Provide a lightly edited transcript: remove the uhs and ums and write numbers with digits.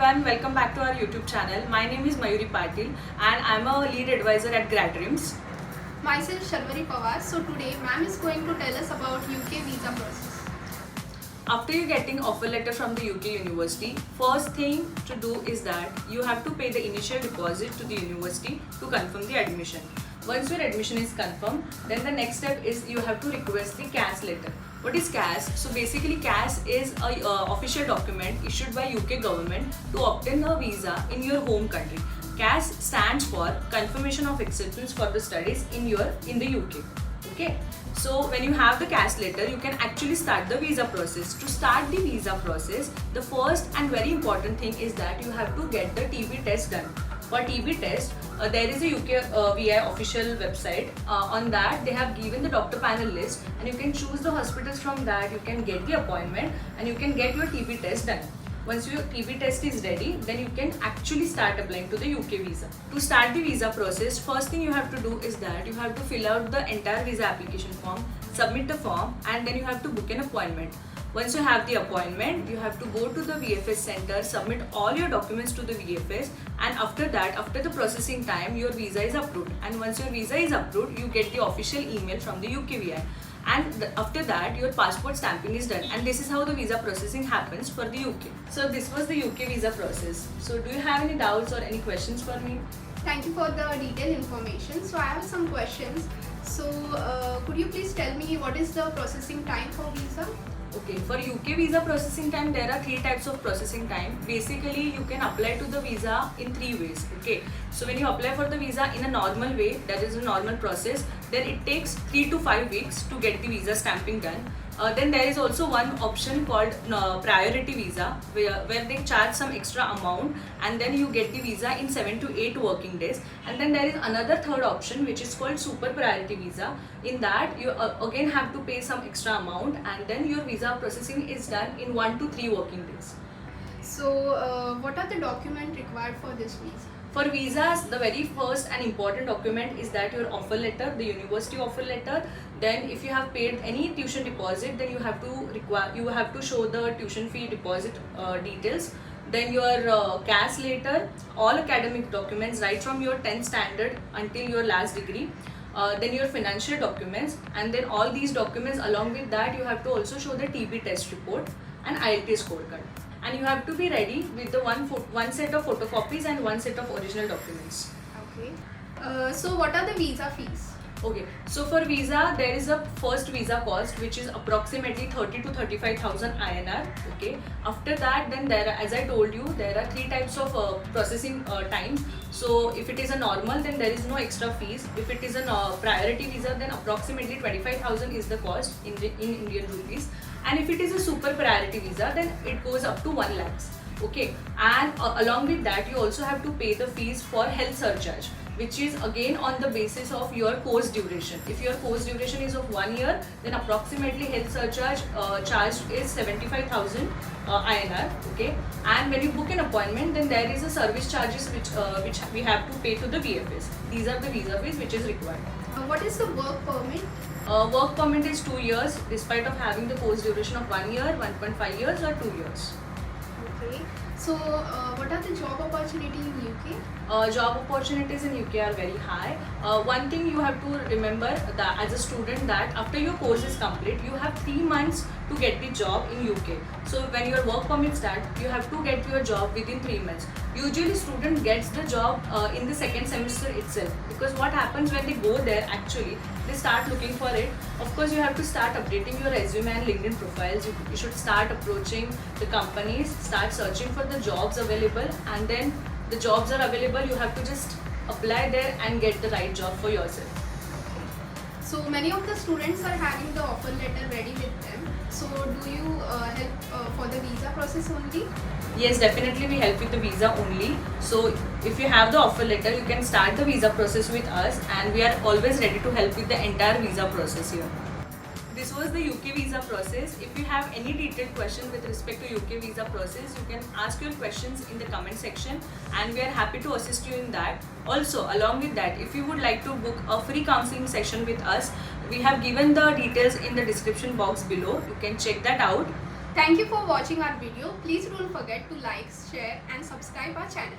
everyone, welcome back to our YouTube channel. My name is Mayuri Patil and I'm a lead advisor at GradDreams. Myself Sharvari Pawar. So today ma'am is going to tell us about UK visa process. After you getting offer letter from the UK university, first thing to do is that you have to pay the initial deposit to the university to confirm the admission. Once your admission is confirmed, then the next step is you have to request the CAS letter. What is CAS? So basically CAS is a official document issued by UK government to obtain a visa in your home country. CAS stands for Confirmation of Acceptance for the Studies in the UK. Okay, so when you have the CAS letter, you can actually start the visa process. To start the visa process, the first and very important thing is that you have to get the TB test done. For TB test, there is a UK VI official website. On that, they have given the doctor panel list, and you can choose the hospitals from that. You can get the appointment, and you can get your TB test done. Once your TB test is ready, then you can actually start applying to the UK visa. To start the visa process, first thing you have to do is that you have to fill out the entire visa application form, submit the form, and then you have to book an appointment. Once you have the appointment, you have to go to the VFS center, submit all your documents to the VFS, and after that, after the processing time, your visa is approved. And once your visa is approved, you get the official email from the UK VI. And after that, your passport stamping is done, and this is how the visa processing happens for the UK. So this was the UK visa process. So do you have any doubts or any questions for me? Thank you for the detailed information. So I have some questions. So could you please tell me what is the processing time for visa? Okay, for UK visa processing time, there are 3 types of processing time. Basically, you can apply to the visa in 3 ways. Okay, so when you apply for the visa in a normal way, that is a normal process, then it takes 3 to 5 weeks to get the visa stamping done. Then there is also one option called priority visa, where they charge some extra amount, and then you get the visa in 7 to 8 working days. And then there is another third option which is called super priority visa. In that you again have to pay some extra amount, and then your visa processing is done in 1 to 3 working days. So what are the documents required for this visa? For visas, the very first and important document is that your offer letter, the university offer letter. Then if you have paid any tuition deposit, then you have to show the tuition fee deposit details. Then your CAS letter, all academic documents right from your 10th standard until your last degree. Then your financial documents, and then all these documents, along with that you have to also show the TB test report and IELTS scorecard. And you have to be ready with the one set of photocopies and one set of original documents. Okay. So what are the visa fees? Okay, so for visa, there is a first visa cost which is approximately 30 to 35,000 INR. Okay, after that, then there are, as I told you, there are 3 types of processing times. So if it is a normal, then there is no extra fees. If it is a priority visa, then approximately 25,000 is the cost in Indian rupees. And if it is a super priority visa, then it goes up to 1 lakh. Okay, and along with that, you also have to pay the fees for health surcharge, which is again on the basis of your course duration. If your course duration is of 1 year, then approximately health surcharge charge is 75,000 INR. Okay, and when you book an appointment, then there is a service charges which we have to pay to the VFS. These are the visa fees which is required. What is the work permit? Work permit is 2 years, despite of having the course duration of 1 year, 1.5 years, or 2 years. Okay. So what are the job opportunities in UK? Job opportunities in UK are very high. One thing you have to remember that as a student, that after your course is complete, you have 3 months to get the job in UK. So when your work permit starts, you have to get your job within 3 months. Usually student gets the job in the second semester itself, because what happens when they go there, actually they start looking for it. Of course, you have to start updating your resume and LinkedIn profiles. You should start approaching the companies, start searching for the jobs available, and then the jobs are available, you have to just apply there and get the right job for yourself. So many of the students are having the offer letter ready with them. So do you help for the visa process only? Yes, definitely we help with the visa only. So if you have the offer letter, you can start the visa process with us, and we are always ready to help with the entire visa process here. This was the UK visa process. If you have any detailed question with respect to UK visa process, you can ask your questions in the comment section, and we are happy to assist you in that. Also, along with that, if you would like to book a free counseling session with us, we have given the details in the description box below. You can check that out. Thank you for watching our video. Please don't forget to like, share and subscribe our channel.